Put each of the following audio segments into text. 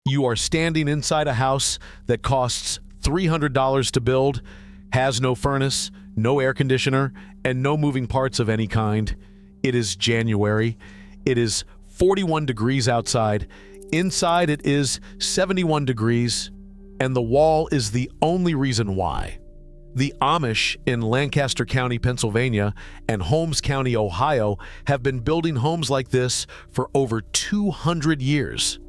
You are standing inside a house that costs $300 to build, has no furnace, no air conditioner, and no moving parts of any kind. It is January. It is 41 degrees outside. Inside it is 71 degrees, and the wall is the only reason why. The Amish in Lancaster County, Pennsylvania, and Holmes County, Ohio, have been building homes like this for over 200 years.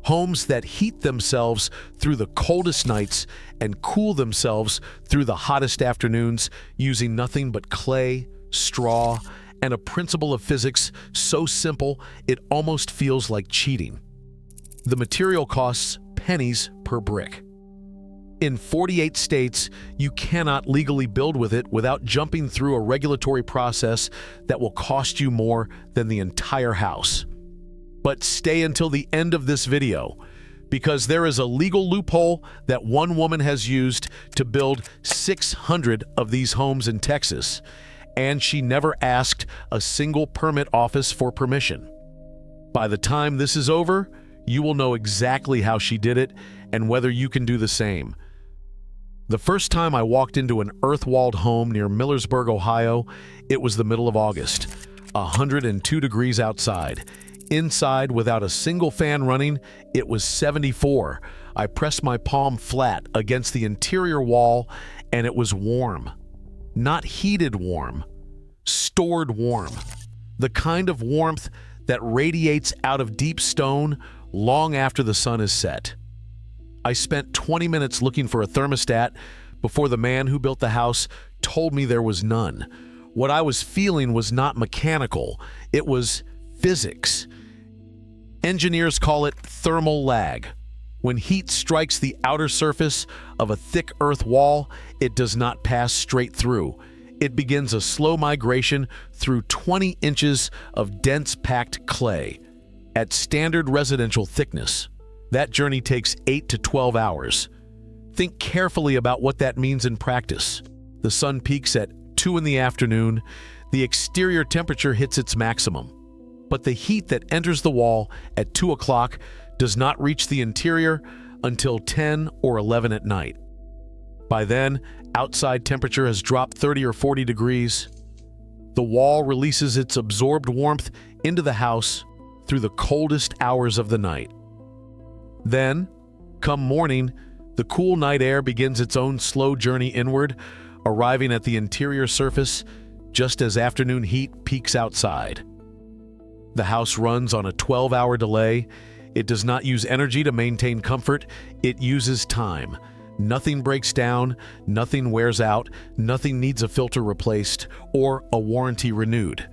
Homes that heat themselves through the coldest nights and cool themselves through the hottest afternoons using nothing but clay, straw, and a principle of physics so simple it almost feels like cheating. The material costs pennies per brick. In 48 states, you cannot legally build with it without jumping through a regulatory process that will cost you more than the entire house. But stay until the end of this video, because there is a legal loophole that one woman has used to build 600 of these homes in Texas, and she never asked a single permit office for permission. By the time this is over, you will know exactly how she did it and whether you can do the same. The first time I walked into an earth-walled home near Millersburg, Ohio, it was the middle of August, 102 degrees outside. Inside, without a single fan running, it was 74. I pressed my palm flat against the interior wall, and it was warm. Not heated warm, stored warm. The kind of warmth that radiates out of deep stone long after the sun is set. I spent 20 minutes looking for a thermostat before the man who built the house told me there was none. What I was feeling was not mechanical, it was physics. Engineers call it thermal lag. When heat strikes the outer surface of a thick earth wall, it does not pass straight through. It begins a slow migration through 20 inches of dense packed clay. At standard residential thickness, that journey takes 8 to 12 hours. Think carefully about what that means in practice. The sun peaks at 2 in the afternoon. The exterior temperature hits its maximum. But the heat that enters the wall at 2 o'clock does not reach the interior until 10 or 11 at night. By then, outside temperature has dropped 30 or 40 degrees. The wall releases its absorbed warmth into the house through the coldest hours of the night. Then, come morning, the cool night air begins its own slow journey inward, arriving at the interior surface just as afternoon heat peaks outside. The house runs on a 12-hour delay. It does not use energy to maintain comfort. It uses time. Nothing breaks down, nothing wears out, nothing needs a filter replaced or a warranty renewed.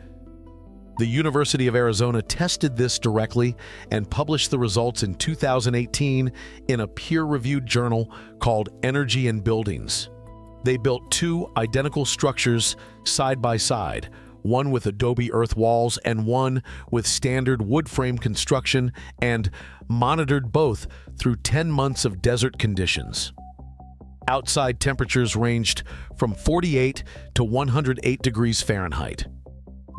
The University of Arizona tested this directly and published the results in 2018 in a peer-reviewed journal called Energy and Buildings. They built 2 identical structures side by side, one with Adobe earth walls and one with standard wood frame construction, and monitored both through 10 months of desert conditions. Outside temperatures ranged from 48 to 108 degrees Fahrenheit.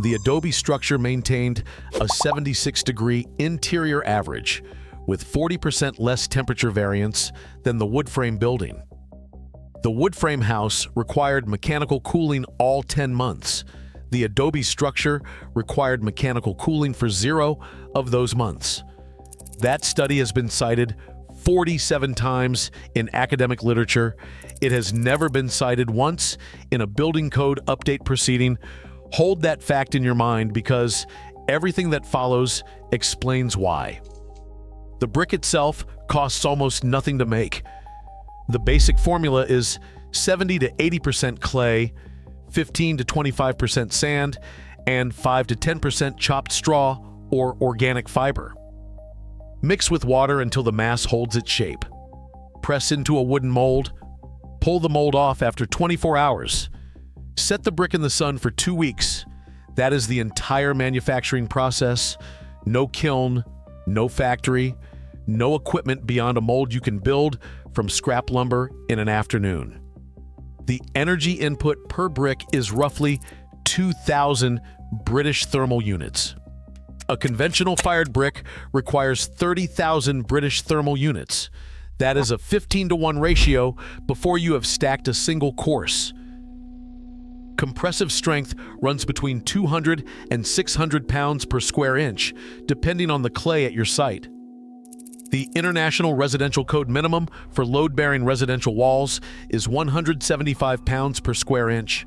The Adobe structure maintained a 76-degree interior average, with 40% less temperature variance than the wood frame building. The wood frame house required mechanical cooling all 10 months. The Adobe structure required mechanical cooling for 0 of those months. That study has been cited 47 times in academic literature. It has never been cited once in a building code update proceeding. Hold that fact in your mind, because everything that follows explains why. The brick itself costs almost nothing to make. The basic formula is 70 to 80% clay, 15 to 25% sand, and 5 to 10% chopped straw or organic fiber. Mix with water until the mass holds its shape. Press into a wooden mold. Pull the mold off after 24 hours. Set the brick in the sun for 2 weeks. That is the entire manufacturing process. No kiln, no factory, no equipment beyond a mold you can build from scrap lumber in an afternoon. The energy input per brick is roughly 2,000 British thermal units. A conventional fired brick requires 30,000 British thermal units. That is a 15-to-1 ratio before you have stacked a single course. Compressive strength runs between 200 and 600 pounds per square inch, depending on the clay at your site. The International Residential Code minimum for load-bearing residential walls is 175 pounds per square inch.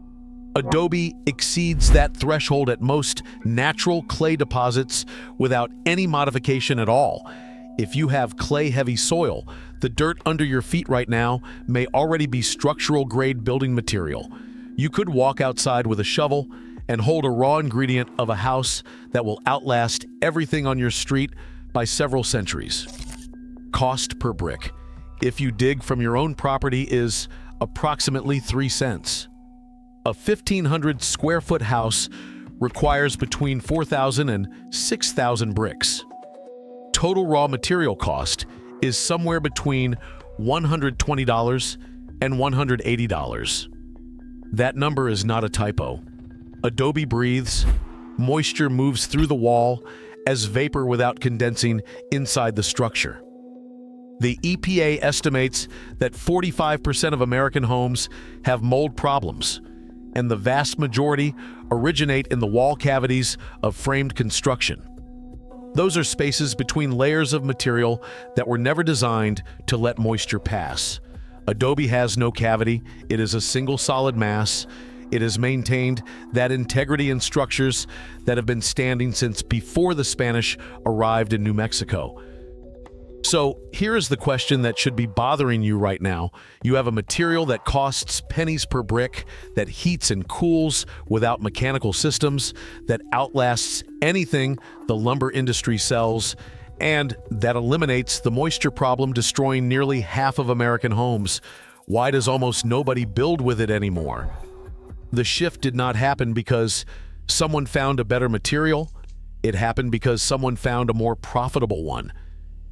Adobe exceeds that threshold at most natural clay deposits without any modification at all. If you have clay-heavy soil, the dirt under your feet right now may already be structural-grade building material. You could walk outside with a shovel and hold a raw ingredient of a house that will outlast everything on your street by several centuries. Cost per brick, if you dig from your own property, is approximately 3 cents. A 1,500 square foot house requires between 4,000 and 6,000 bricks. Total raw material cost is somewhere between $120 and $180. That number is not a typo. Adobe breathes, moisture moves through the wall as vapor without condensing inside the structure. The EPA estimates that 45% of American homes have mold problems, and the vast majority originate in the wall cavities of framed construction. Those are spaces between layers of material that were never designed to let moisture pass. Adobe has no cavity. It is a single solid mass. It has maintained that integrity in structures that have been standing since before the Spanish arrived in New Mexico. So here is the question that should be bothering you right now. You have a material that costs pennies per brick, that heats and cools without mechanical systems, that outlasts anything the lumber industry sells, and that eliminates the moisture problem, destroying nearly half of American homes. Why does almost nobody build with it anymore? The shift did not happen because someone found a better material. It happened because someone found a more profitable one.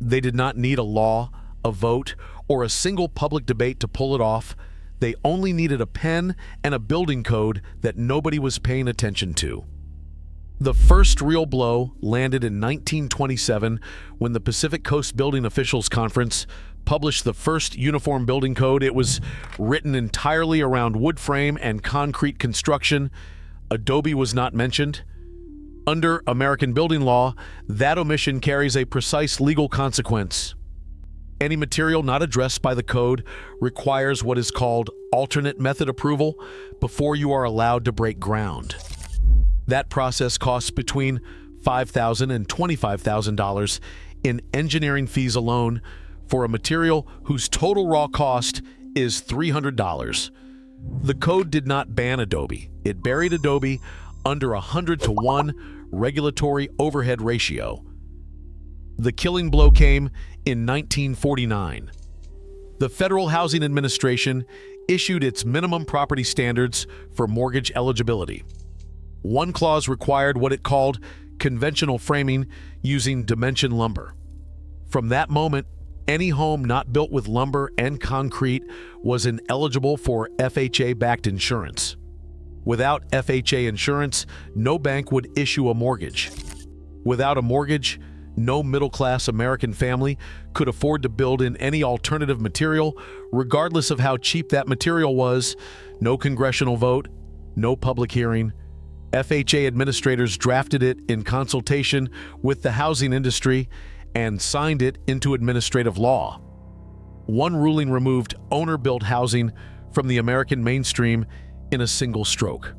They did not need a law, a vote, or a single public debate to pull it off. They only needed a pen and a building code that nobody was paying attention to. The first real blow landed in 1927 when the Pacific Coast Building Officials Conference published the first uniform building code. It was written entirely around wood frame and concrete construction. Adobe was not mentioned. Under American building law, that omission carries a precise legal consequence. Any material not addressed by the code requires what is called alternate method approval before you are allowed to break ground. That process costs between $5,000 and $25,000 in engineering fees alone for a material whose total raw cost is $300. The code did not ban Adobe. It buried Adobe under a 100-to-1 regulatory overhead ratio. The killing blow came in 1949. The Federal Housing Administration issued its minimum property standards for mortgage eligibility. One clause required what it called conventional framing using dimension lumber. From that moment, any home not built with lumber and concrete was ineligible for FHA-backed insurance. Without FHA insurance, no bank would issue a mortgage. Without a mortgage, no middle-class American family could afford to build in any alternative material, regardless of how cheap that material was. No congressional vote, no public hearing. FHA administrators drafted it in consultation with the housing industry and signed it into administrative law. One ruling removed owner-built housing from the American mainstream in a single stroke.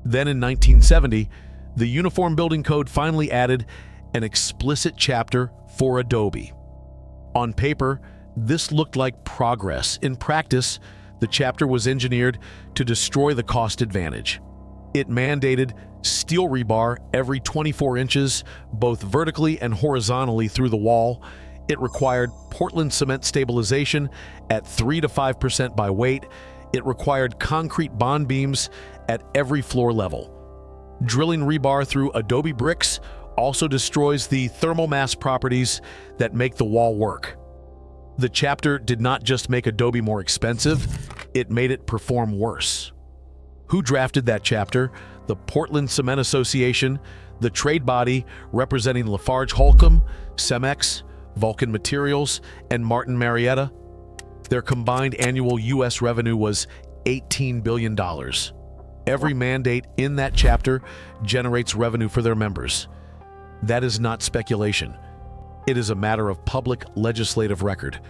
Then in 1970, the Uniform Building Code finally added an explicit chapter for Adobe. On paper, this looked like progress. In practice, the chapter was engineered to destroy the cost advantage. It mandated steel rebar every 24 inches, both vertically and horizontally through the wall. It required Portland cement stabilization at 3 to 5% by weight. It required concrete bond beams at every floor level. Drilling rebar through Adobe bricks also destroys the thermal mass properties that make the wall work. The chapter did not just make Adobe more expensive, it made it perform worse. Who drafted that chapter? The Portland Cement Association, the trade body representing Lafarge Holcim, Cemex, Vulcan Materials, and Martin Marietta. Their combined annual U.S. revenue was $18 billion. Every mandate in that chapter generates revenue for their members. That is not speculation. It is a matter of public legislative record.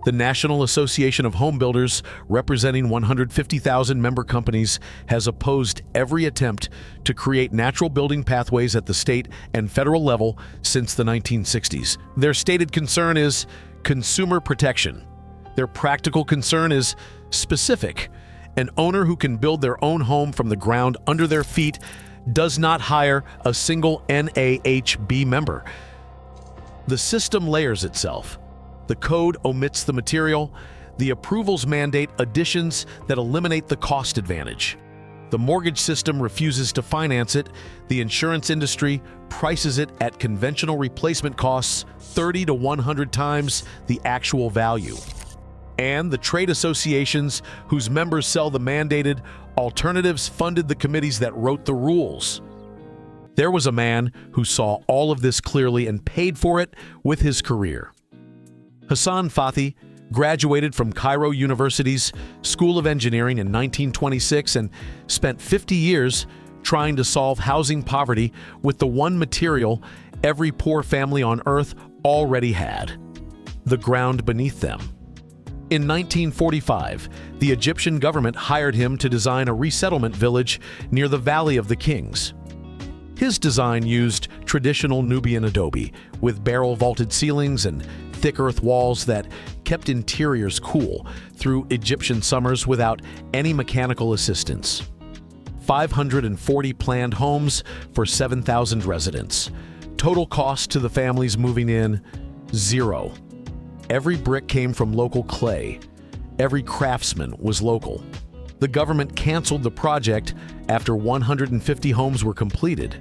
The National Association of Home Builders, representing 150,000 member companies, has opposed every attempt to create natural building pathways at the state and federal level since the 1960s. Their stated concern is consumer protection. Their practical concern is specific. An owner who can build their own home from the ground under their feet does not hire a single NAHB member. The system layers itself. The code omits the material. The approvals mandate additions that eliminate the cost advantage. The mortgage system refuses to finance it. The insurance industry prices it at conventional replacement costs 30 to 100 times the actual value. And the trade associations whose members sell the mandated alternatives funded the committees that wrote the rules. There was a man who saw all of this clearly and paid for it with his career. Hassan Fathi graduated from Cairo University's School of Engineering in 1926 and spent 50 years trying to solve housing poverty with the one material every poor family on earth already had: the ground beneath them. In 1945, the Egyptian government hired him to design a resettlement village near the Valley of the Kings. His design used traditional Nubian adobe, with barrel-vaulted ceilings and thick earth walls that kept interiors cool through Egyptian summers without any mechanical assistance. 540 planned homes for 7,000 residents. Total cost to the families moving in, $0. Every brick came from local clay. Every craftsman was local. The government canceled the project after 150 homes were completed.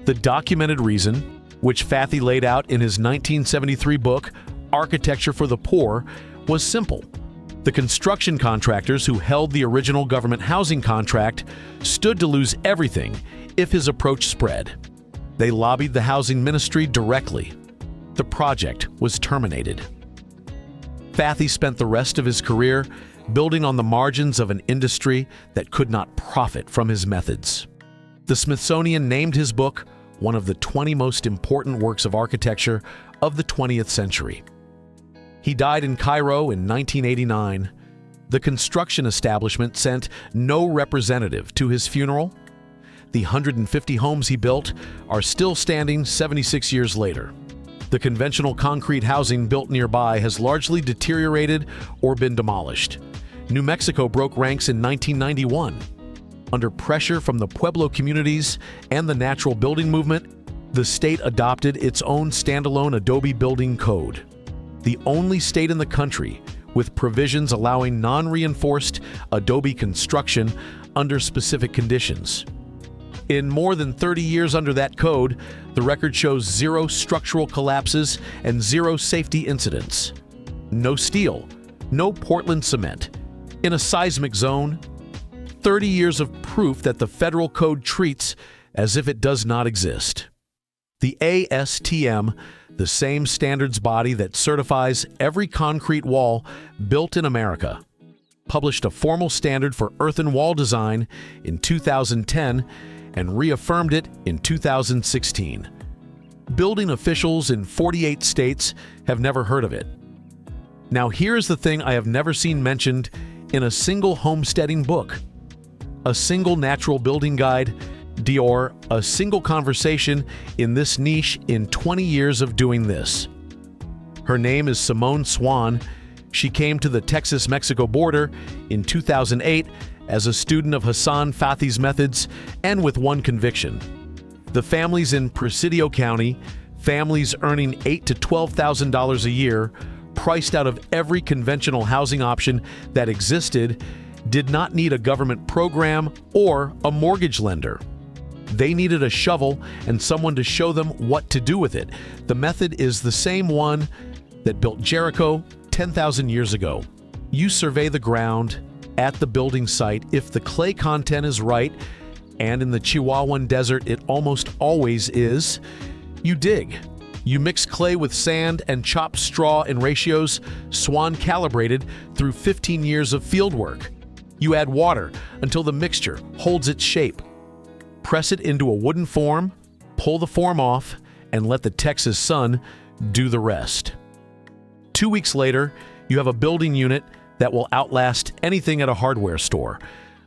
The documented reason, which Fathi laid out in his 1973 book, Architecture for the Poor, was simple. The construction contractors who held the original government housing contract stood to lose everything if his approach spread. They lobbied the housing ministry directly. The project was terminated. Fathi spent the rest of his career building on the margins of an industry that could not profit from his methods. The Smithsonian named his book one of the 20 most important works of architecture of the 20th century. He died in Cairo in 1989. The construction establishment sent no representative to his funeral. The 150 homes he built are still standing 76 years later. The conventional concrete housing built nearby has largely deteriorated or been demolished. New Mexico broke ranks in 1991. Under pressure from the Pueblo communities and the natural building movement, the state adopted its own standalone Adobe building code. The only state in the country with provisions allowing non-reinforced Adobe construction under specific conditions. In more than 30 years under that code, the record shows 0 structural collapses and 0 safety incidents. No steel, no Portland cement. In a seismic zone, 30 years of proof that the federal code treats as if it does not exist. The ASTM, the same standards body that certifies every concrete wall built in America, published a formal standard for earthen wall design in 2010 and reaffirmed it in 2016. Building officials in 48 states have never heard of it. Now here's the thing I have never seen mentioned in a single homesteading book, a single natural building guide, or a single conversation in this niche in 20 years of doing this. Her name is Simone Swan. She came to the Texas-Mexico border in 2008 as a student of Hassan Fathi's methods and with one conviction. The families in Presidio County, families earning $8,000 to $12,000 a year, priced out of every conventional housing option that existed, did not need a government program or a mortgage lender. They needed a shovel and someone to show them what to do with it. The method is the same one that built Jericho 10,000 years ago. You survey the ground at the building site. If the clay content is right, and in the Chihuahuan Desert it almost always is, you dig. You mix clay with sand and chop straw in ratios Swan calibrated through 15 years of field work. You add water until the mixture holds its shape. Press it into a wooden form, pull the form off, and let the Texas sun do the rest. 2 weeks later, you have a building unit that will outlast anything at a hardware store.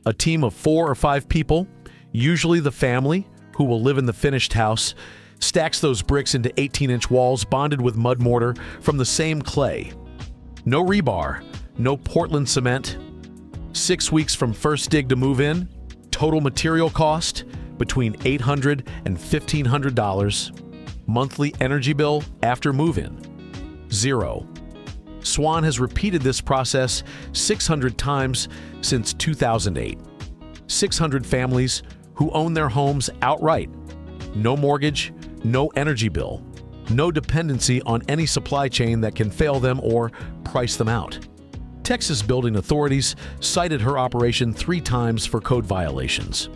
A team of 4 or 5 people, usually the family, who will live in the finished house, stacks those bricks into 18-inch walls bonded with mud mortar from the same clay. No rebar, no Portland cement. 6 weeks from first dig to move in, total material cost between $800 and $1,500. Monthly energy bill after move-in, 0. Swan has repeated this process 600 times since 2008. 600 families who own their homes outright. No mortgage, no energy bill, no dependency on any supply chain that can fail them or price them out. Texas building authorities cited her operation 3 times for code violations.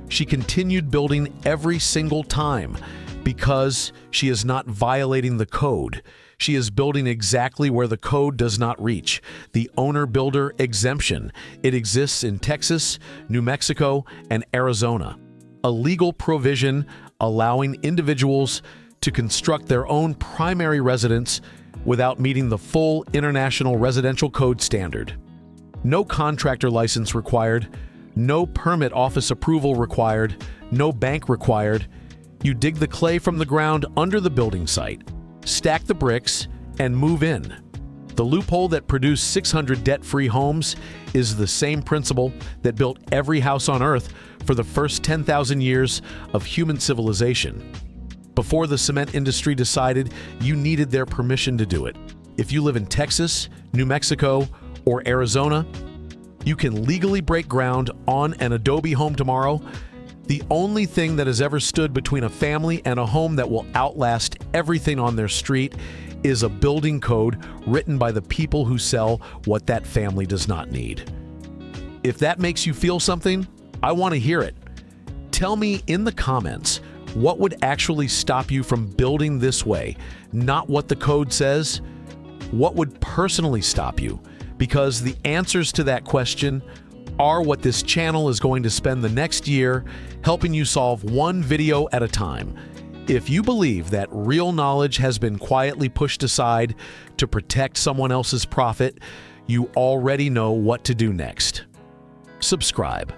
She continued building every single time because she is not violating the code. She is building exactly where the code does not reach, the owner-builder exemption. It exists in Texas, New Mexico, and Arizona. A legal provision allowing individuals to construct their own primary residence without meeting the full International Residential Code standard. No contractor license required, no permit office approval required, no bank required. You dig the clay from the ground under the building site, stack the bricks, and move in. The loophole that produced 600 debt-free homes is the same principle that built every house on Earth for the first 10,000 years of human civilization. Before the cement industry decided you needed their permission to do it. If you live in Texas, New Mexico, or Arizona, you can legally break ground on an Adobe home tomorrow. The only thing that has ever stood between a family and a home that will outlast everything on their street is a building code written by the people who sell what that family does not need. If that makes you feel something, I want to hear it. Tell me in the comments what would actually stop you from building this way, not what the code says. What would personally stop you? Because the answers to that question are what this channel is going to spend the next year helping you solve one video at a time. If you believe that real knowledge has been quietly pushed aside to protect someone else's profit, you already know what to do next. Subscribe.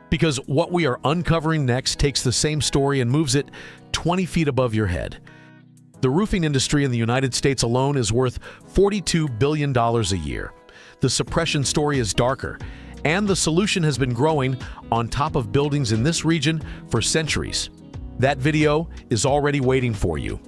Because what we are uncovering next takes the same story and moves it 20 feet above your head. The roofing industry in the United States alone is worth $42 billion a year. The suppression story is darker, and the solution has been growing on top of buildings in this region for centuries. That video is already waiting for you.